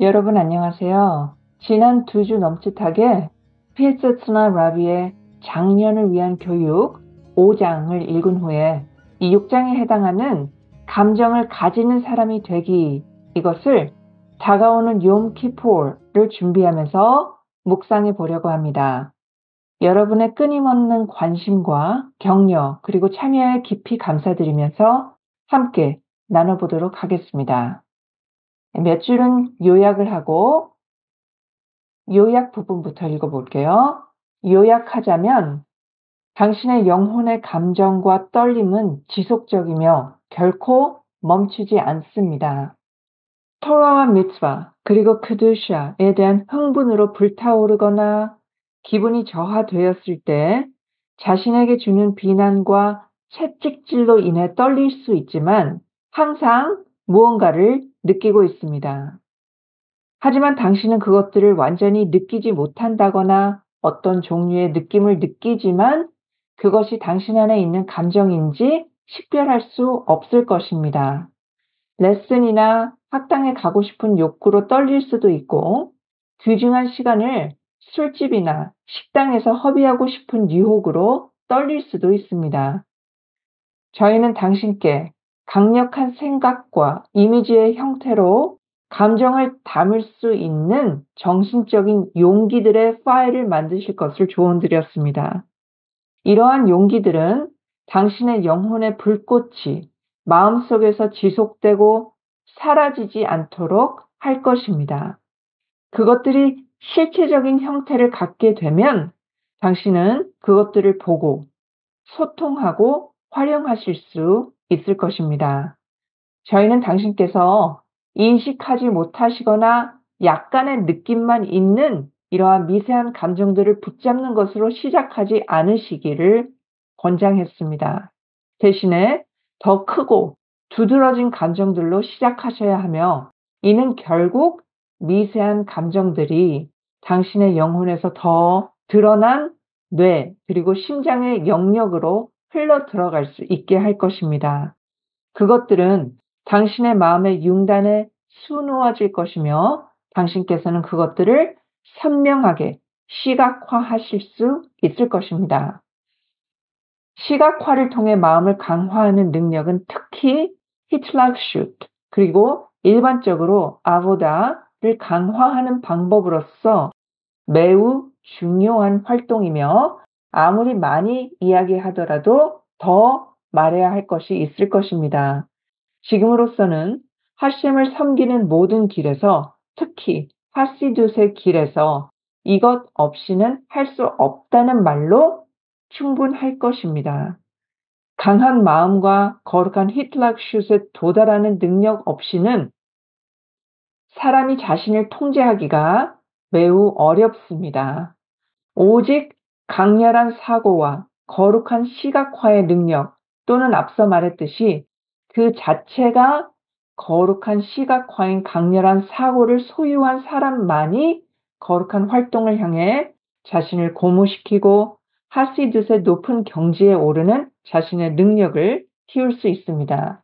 여러분 안녕하세요. 지난 2주 넘짓하게 피에세츠나 라비의 장년을 위한 교육 5장을 읽은 후에 이 6장에 해당하는 감정을 가지는 사람이 되기 이것을 다가오는 욤키포르를 준비하면서 묵상해 보려고 합니다. 여러분의 끊임없는 관심과 격려 그리고 참여에 깊이 감사드리면서 함께 나눠보도록 하겠습니다. 몇 줄은 요약을 하고 요약 부분부터 읽어볼게요. 요약하자면 당신의 영혼의 감정과 떨림은 지속적이며 결코 멈추지 않습니다. 토라와 미tzва 그리고 크두샤에 대한 흥분으로 불타오르거나 기분이 저하되었을 때 자신에게 주는 비난과 채찍질로 인해 떨릴 수 있지만 항상 무언가를 느끼고 있습니다. 하지만 당신은 그것들을 완전히 느끼지 못한다거나 어떤 종류의 느낌을 느끼지만 그것이 당신 안에 있는 감정인지 식별할 수 없을 것입니다. 레슨이나 학당에 가고 싶은 욕구로 떨릴 수도 있고 귀중한 시간을 술집이나 식당에서 허비하고 싶은 유혹으로 떨릴 수도 있습니다. 저희는 당신께 강력한 생각과 이미지의 형태로 감정을 담을 수 있는 정신적인 용기들의 파일을 만드실 것을 조언드렸습니다. 이러한 용기들은 당신의 영혼의 불꽃이 마음속에서 지속되고 사라지지 않도록 할 것입니다. 그것들이 실체적인 형태를 갖게 되면 당신은 그것들을 보고 소통하고 활용하실 수 있을 것입니다. 저희는 당신께서 인식하지 못하시거나 약간의 느낌만 있는 이러한 미세한 감정들을 붙잡는 것으로 시작하지 않으시기를 권장했습니다. 대신에 더 크고 두드러진 감정들로 시작하셔야 하며 이는 결국 미세한 감정들이 당신의 영혼에서 더 드러난 뇌 그리고 심장의 영역으로 흘러 들어갈 수 있게 할 것입니다. 그것들은 당신의 마음의 융단에 수놓아질 것이며 당신께서는 그것들을 선명하게 시각화하실 수 있을 것입니다. 시각화를 통해 마음을 강화하는 능력은 특히 히틀락슈트 그리고 일반적으로 아보다를 강화하는 방법으로서 매우 중요한 활동이며 아무리 많이 이야기하더라도 더 말해야 할 것이 있을 것입니다. 지금으로서는 하셴을 섬기는 모든 길에서 특히 하시둣의 길에서 이것 없이는 할 수 없다는 말로 충분할 것입니다. 강한 마음과 거룩한 히틀락슛에 도달하는 능력 없이는 사람이 자신을 통제하기가 매우 어렵습니다. 오직 강렬한 사고와 거룩한 시각화의 능력 또는 앞서 말했듯이 그 자체가 거룩한 시각화인 강렬한 사고를 소유한 사람만이 거룩한 활동을 향해 자신을 고무시키고 하시둣의 높은 경지에 오르는 자신의 능력을 키울 수 있습니다.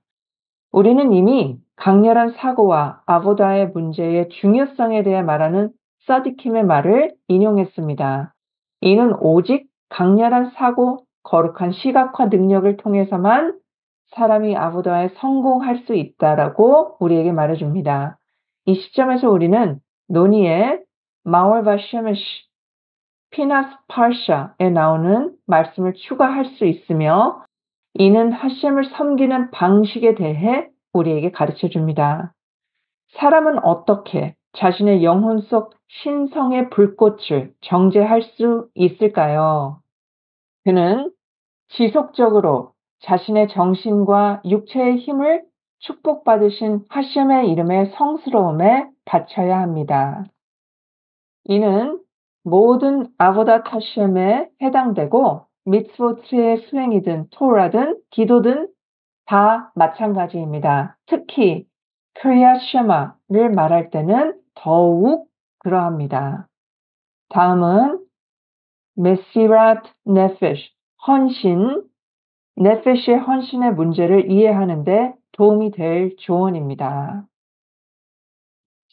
우리는 이미 강렬한 사고와 아보다의 문제의 중요성에 대해 말하는 사디킴의 말을 인용했습니다. 이는 오직 강렬한 사고, 거룩한 시각화 능력을 통해서만 사람이 아보다에 성공할 수 있다라고 우리에게 말해줍니다. 이 시점에서 우리는 논의의 마월바 셰메시, 피나스 파샤에 나오는 말씀을 추가할 수 있으며 이는 하셴을 섬기는 방식에 대해 우리에게 가르쳐 줍니다. 사람은 어떻게 자신의 영혼 속 신성의 불꽃을 정제할 수 있을까요? 그는 지속적으로 자신의 정신과 육체의 힘을 축복받으신 하셴의 이름의 성스러움에 바쳐야 합니다. 이는 모든 아보닷 하셴에 해당되고 미tzvot의 수행이든 토라든 기도든 다 마찬가지입니다. 특히 크리앗 쉐마를 말할 때는 더욱 그러합니다. 다음은 메시랏 네페쉬, 헌신, 네페쉬의 헌신의 문제를 이해하는 데 도움이 될 조언입니다.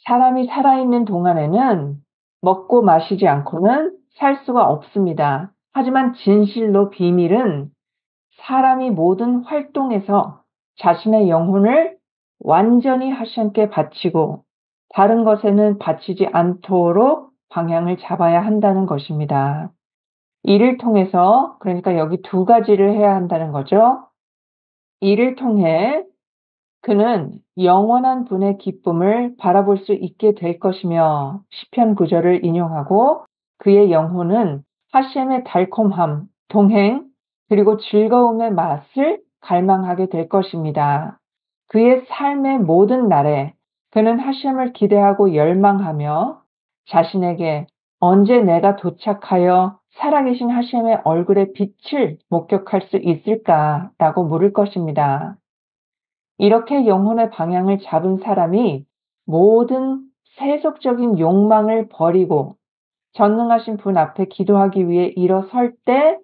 사람이 살아있는 동안에는 먹고 마시지 않고는 살 수가 없습니다. 하지만 진실로 비밀은 사람이 모든 활동에서 자신의 영혼을 완전히 하나님께 바치고 다른 것에는 바치지 않도록 방향을 잡아야 한다는 것입니다. 이를 통해서, 그러니까 여기 두 가지를 해야 한다는 거죠. 이를 통해 그는 영원한 분의 기쁨을 바라볼 수 있게 될 것이며 시편 9절을 인용하고 그의 영혼은 하셴의 달콤함, 동행, 그리고 즐거움의 맛을 갈망하게 될 것입니다. 그의 삶의 모든 날에 그는 하셴을 기대하고 열망하며 자신에게 언제 내가 도착하여 살아계신 하셴의 얼굴의 빛을 목격할 수 있을까라고 물을 것입니다. 이렇게 영혼의 방향을 잡은 사람이 모든 세속적인 욕망을 버리고 전능하신 분 앞에 기도하기 위해 일어설 때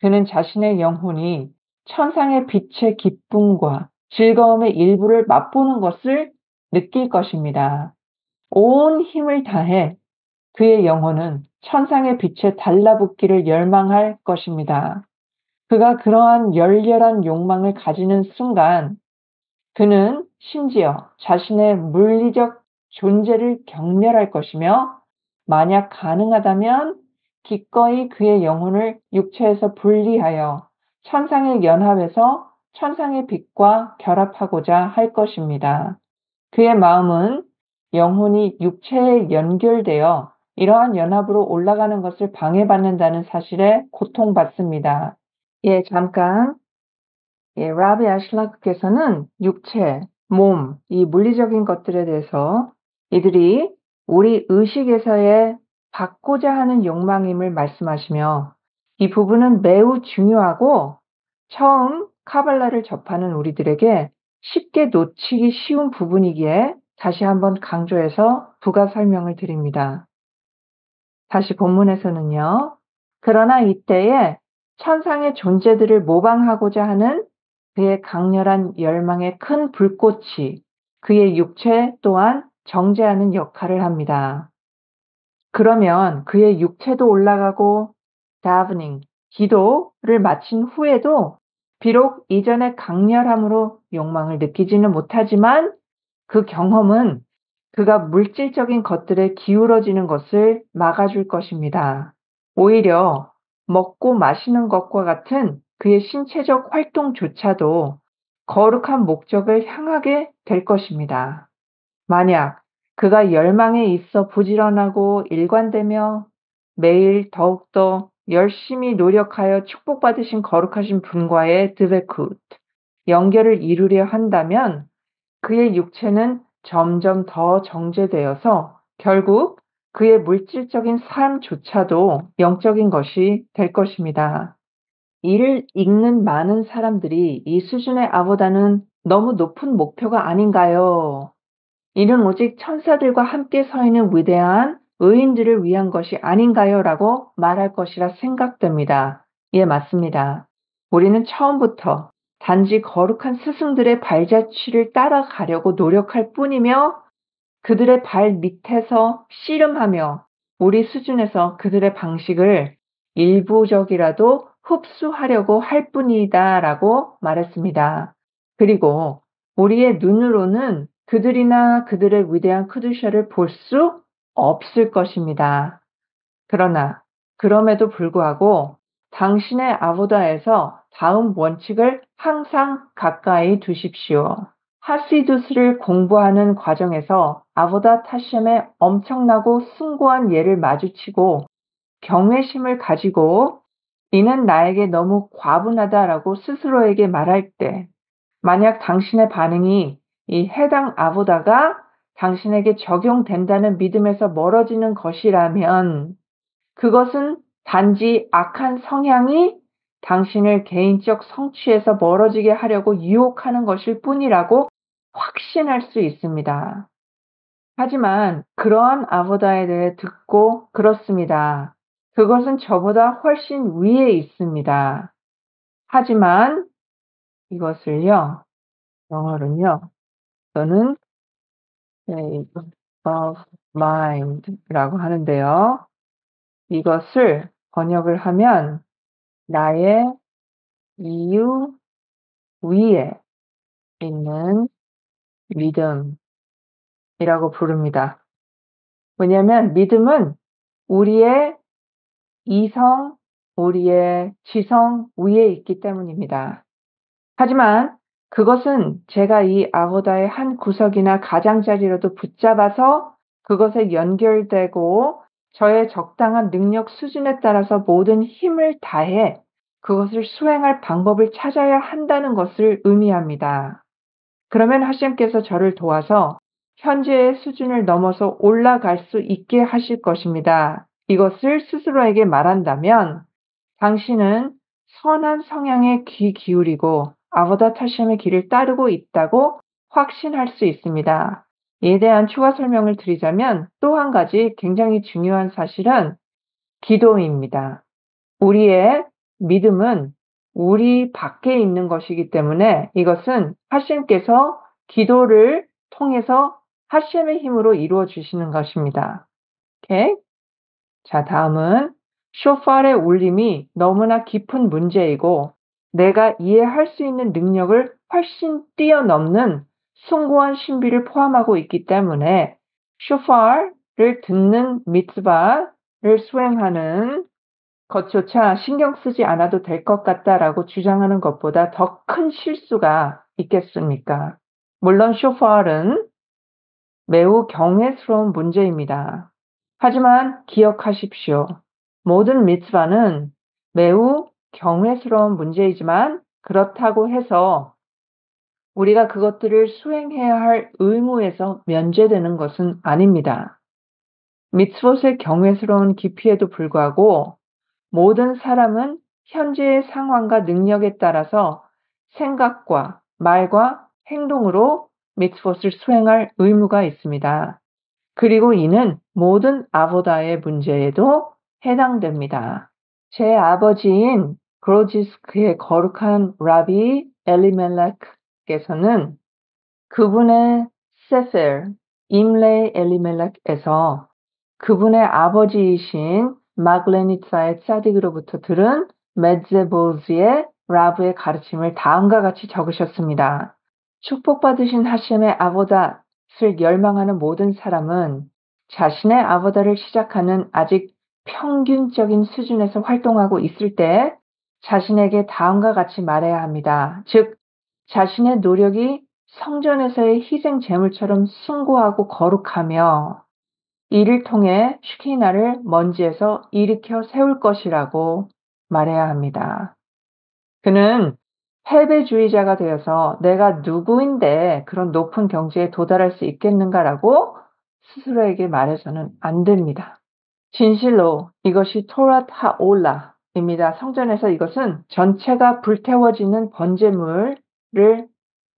그는 자신의 영혼이 천상의 빛의 기쁨과 즐거움의 일부를 맛보는 것을 느낄 것입니다. 온 힘을 다해 그의 영혼은 천상의 빛에 달라붙기를 열망할 것입니다. 그가 그러한 열렬한 욕망을 가지는 순간 그는 심지어 자신의 물리적 존재를 경멸할 것이며 만약 가능하다면 기꺼이 그의 영혼을 육체에서 분리하여 천상의 연합에서 천상의 빛과 결합하고자 할 것입니다. 그의 마음은 영혼이 육체에 연결되어 이러한 연합으로 올라가는 것을 방해받는다는 사실에 고통받습니다. 잠깐. 라비 아슐라크께서는 육체, 몸, 이 물리적인 것들에 대해서 이들이 우리 의식에서의 받고자 하는 욕망임을 말씀하시며 이 부분은 매우 중요하고 처음 카발라를 접하는 우리들에게 쉽게 놓치기 쉬운 부분이기에 다시 한번 강조해서 부가 설명을 드립니다. 다시 본문에서는요. 그러나 이때에 천상의 존재들을 모방하고자 하는 그의 강렬한 열망의 큰 불꽃이 그의 육체 또한 정죄하는 역할을 합니다. 그러면 그의 육체도 올라가고 다브닝, 기도를 마친 후에도 비록 이전의 강렬함으로 욕망을 느끼지는 못하지만 그 경험은 그가 물질적인 것들에 기울어지는 것을 막아줄 것입니다. 오히려 먹고 마시는 것과 같은 그의 신체적 활동조차도 거룩한 목적을 향하게 될 것입니다. 만약 그가 열망에 있어 부지런하고 일관되며 매일 더욱더 열심히 노력하여 축복받으신 거룩하신 분과의 드베쿠트, 연결을 이루려 한다면 그의 육체는 점점 더 정죄되어서 결국 그의 물질적인 삶조차도 영적인 것이 될 것입니다. 이를 읽는 많은 사람들이 이 수준의 아보다는 너무 높은 목표가 아닌가요? 이는 오직 천사들과 함께 서 있는 위대한 의인들을 위한 것이 아닌가요? 라고 말할 것이라 생각됩니다. 맞습니다. 우리는 처음부터 단지 거룩한 스승들의 발자취를 따라가려고 노력할 뿐이며 그들의 발 밑에서 씨름하며 우리 수준에서 그들의 방식을 일부적이라도 흡수하려고 할 뿐이다라고 말했습니다. 그리고 우리의 눈으로는 그들이나 그들의 위대한 크두샤를 볼 수 없을 것입니다. 그러나 그럼에도 불구하고 당신의 아보다에서 다음 원칙을 항상 가까이 두십시오. 하시두스를 공부하는 과정에서 아보다 타셴의 엄청나고 숭고한 예를 마주치고 경외심을 가지고 이는 나에게 너무 과분하다라고 스스로에게 말할 때 만약 당신의 반응이 이 해당 아보다가 당신에게 적용된다는 믿음에서 멀어지는 것이라면 그것은 단지 악한 성향이 당신을 개인적 성취에서 멀어지게 하려고 유혹하는 것일 뿐이라고 확신할 수 있습니다. 하지만 그러한 아보다에 대해 듣고 그렇습니다. 그것은 저보다 훨씬 위에 있습니다. 하지만 이것을요, 영어로는요, 저는 of mind라고 하는데요. 이것을 번역을 하면 나의 이유 위에 있는 믿음이라고 부릅니다. 왜냐하면 믿음은 우리의 이성, 우리의 지성 위에 있기 때문입니다. 하지만 그것은 제가 이 아보다의 한 구석이나 가장자리라도 붙잡아서 그것에 연결되고 저의 적당한 능력 수준에 따라서 모든 힘을 다해 그것을 수행할 방법을 찾아야 한다는 것을 의미합니다. 그러면 하나님께서 저를 도와서 현재의 수준을 넘어서 올라갈 수 있게 하실 것입니다. 이것을 스스로에게 말한다면 당신은 선한 성향에 귀 기울이고 아보닷 하심의 길을 따르고 있다고 확신할 수 있습니다. 이에 대한 추가 설명을 드리자면 또 한 가지 굉장히 중요한 사실은 기도입니다. 우리의 믿음은 우리 밖에 있는 것이기 때문에 이것은 하나님께서 기도를 통해서 하나님의 힘으로 이루어 주시는 것입니다. 오케이? 자, 다음은 쇼파의 울림이 너무나 깊은 문제이고 내가 이해할 수 있는 능력을 훨씬 뛰어넘는 숭고한 신비를 포함하고 있기 때문에 쇼파를 듣는 미tz바를 수행하는 것조차 신경 쓰지 않아도 될 것 같다라고 주장하는 것보다 더 큰 실수가 있겠습니까? 물론 쇼파는 매우 경외스러운 문제입니다. 하지만 기억하십시오. 모든 미tz바는 매우 경외스러운 문제이지만 그렇다고 해서 우리가 그것들을 수행해야 할 의무에서 면제되는 것은 아닙니다. 미tz봇의 경외스러운 깊이에도 불구하고 모든 사람은 현재의 상황과 능력에 따라서 생각과 말과 행동으로 미tz봇을 수행할 의무가 있습니다. 그리고 이는 모든 아보다의 문제에도 해당됩니다. 제 아버지인 그로지스크의 거룩한 라비 엘리멜렉께서는 그분의 세펠 임레 엘리멜렉에서 그분의 아버지이신 마글레니차의 사딕으로부터 들은 메제보즈의 라브의 가르침을 다음과 같이 적으셨습니다. 축복받으신 하셴의 아보다를 열망하는 모든 사람은 자신의 아보다를 시작하는 아직 평균적인 수준에서 활동하고 있을 때 자신에게 다음과 같이 말해야 합니다. 즉, 자신의 노력이 성전에서의 희생 제물처럼 숭고하고 거룩하며 이를 통해 슈키나를 먼지에서 일으켜 세울 것이라고 말해야 합니다. 그는 패배주의자가 되어서 내가 누구인데 그런 높은 경지에 도달할 수 있겠는가라고 스스로에게 말해서는 안 됩니다. 진실로 이것이 토랏 하올라입니다. 성전에서 이것은 전체가 불태워지는 번제물을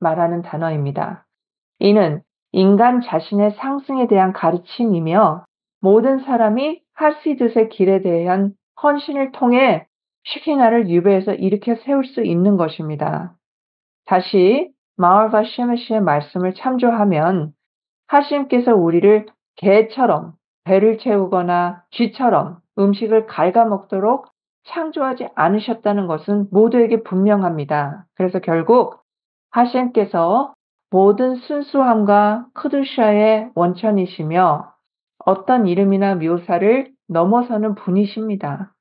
말하는 단어입니다. 이는 인간 자신의 상승에 대한 가르침이며 모든 사람이 하시드의 길에 대한 헌신을 통해 슈키나를 유배해서 일으켜 세울 수 있는 것입니다. 다시 마을바 셰메시의 말씀을 참조하면 하심께서 우리를 개처럼 배를 채우거나 쥐처럼 음식을 갉아먹도록 창조하지 않으셨다는 것은 모두에게 분명합니다. 그래서 결국 하심께서 모든 순수함과 크두샤의 원천이시며 어떤 이름이나 묘사를 넘어서는 분이십니다.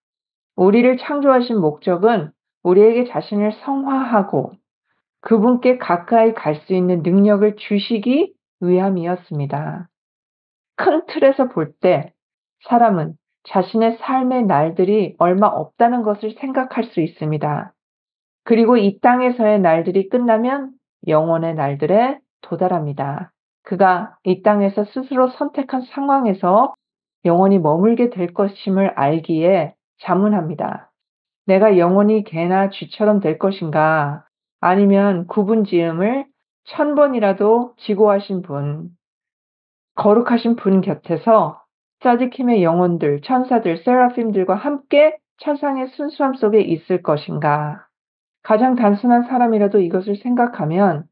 우리를 창조하신 목적은 우리에게 자신을 성화하고 그분께 가까이 갈 수 있는 능력을 주시기 위함이었습니다. 큰 틀에서 볼 때 사람은 자신의 삶의 날들이 얼마 없다는 것을 생각할 수 있습니다. 그리고 이 땅에서의 날들이 끝나면 영원의 날들에 도달합니다. 그가 이 땅에서 스스로 선택한 상황에서 영원히 머물게 될 것임을 알기에 자문합니다. 내가 영원히 개나 쥐처럼 될 것인가? 아니면 구분지음을 1000번이라도 지고 하신 분, 거룩하신 분 곁에서 짜디킴의 영혼들, 천사들, 세라핌들과 함께 천상의 순수함 속에 있을 것인가? 가장 단순한 사람이라도 이것을 생각하면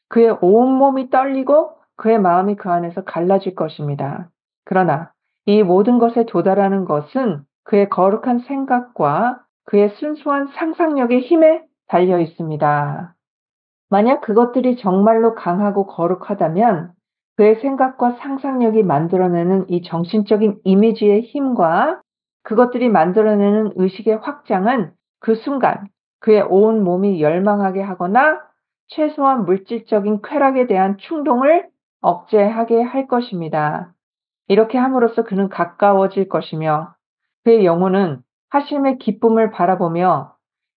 그의 온몸이 떨리고 그의 마음이 그 안에서 갈라질 것입니다. 그러나 이 모든 것에 도달하는 것은 그의 거룩한 생각과 그의 순수한 상상력의 힘에 달려 있습니다. 만약 그것들이 정말로 강하고 거룩하다면 그의 생각과 상상력이 만들어내는 이 정신적인 이미지의 힘과 그것들이 만들어내는 의식의 확장은 그 순간 그의 온 몸이 열망하게 하거나 최소한 물질적인 쾌락에 대한 충동을 억제하게 할 것입니다. 이렇게 함으로써 그는 가까워질 것이며 그의 영혼은 하심의 기쁨을 바라보며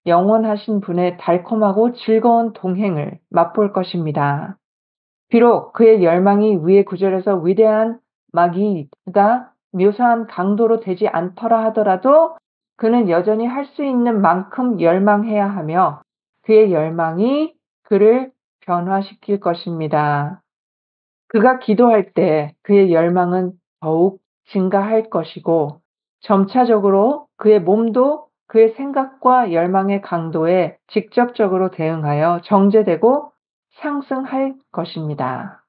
영원하신 분의 달콤하고 즐거운 동행을 맛볼 것입니다. 비록 그의 열망이 위의 구절에서 위대한 마귀가 묘사한 강도로 되지 않더라 하더라도 그는 여전히 할 수 있는 만큼 열망해야 하며 그의 열망이 그를 변화시킬 것입니다. 그가 기도할 때 그의 열망은 더욱 증가할 것이고 점차적으로 그의 몸도 그의 생각과 열망의 강도에 직접적으로 대응하여 정제되고 상승할 것입니다.